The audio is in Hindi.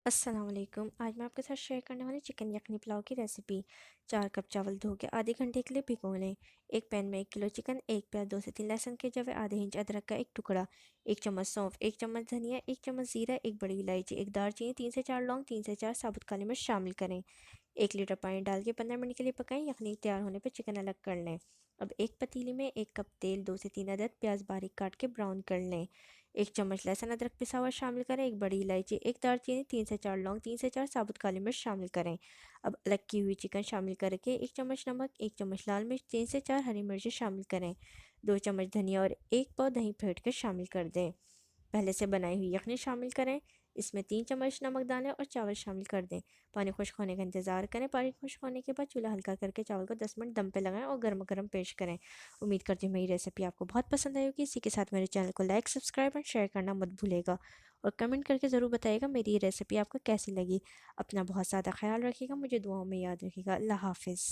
अस्सलाम वालेकुम। आज मैं आपके साथ शेयर करने वाली चिकन यखनी पुलाव की रेसिपी। 4 कप चावल धो के आधे घंटे के लिए भिगो लें। एक पैन में 1 किलो चिकन, एक प्याज, 2 से 3 लहसुन के जवे, आधे इंच अदरक का एक टुकड़ा, 1 चम्मच सौंफ, 1 चम्मच धनिया, 1 चम्मच जीरा, एक बड़ी इलायची, एक दालचीनी, 3 से 4 लौंग, 3 से 4 साबुत काली मिर्च शामिल करें। 1 लीटर पानी डाल के 15 मिनट के लिए पकाएं। यखनी तैयार होने पर चिकन अलग कर लें। अब एक पतीली में 1 कप तेल, 2 से 3 अदद प्याज बारीक काट के ब्राउन कर लें। 1 चम्मच लहसुन अदरक पिसा हुआ शामिल करें। एक बड़ी इलायची, एक दालचीनी, 3 से 4 लौंग, 3 से 4 साबुत काली मिर्च शामिल करें। अब अलग की हुई चिकन शामिल करके 1 चम्मच नमक, 1 चम्मच लाल मिर्च, 3 से 4 हरी मिर्ची शामिल करें। 2 चम्मच धनिया और 1 पाव दही फेंट कर शामिल कर दें। पहले से बनाई हुई यखनी शामिल करें। इसमें 3 चम्मच नमक डालें और चावल शामिल कर दें। पानी खुश्क होने का इंतज़ार करें। पानी खुश्क होने के बाद चूल्हा हल्का करके चावल को 10 मिनट दम पे लगाएं और गर्मा गर्म पेश करें। उम्मीद करती हूँ मेरी रेसिपी आपको बहुत पसंद आई होगी। इसी के साथ मेरे चैनल को लाइक, सब्सक्राइब और शेयर करना मत भूलेगा। और कमेंट करके ज़रूर बताइएगा मेरी ये रेसिपी आपको कैसी लगी। अपना बहुत ज़्यादा ख्याल रखिएगा, मुझे दुआओं में याद रखिएगा। अल्लाह हाफिज़।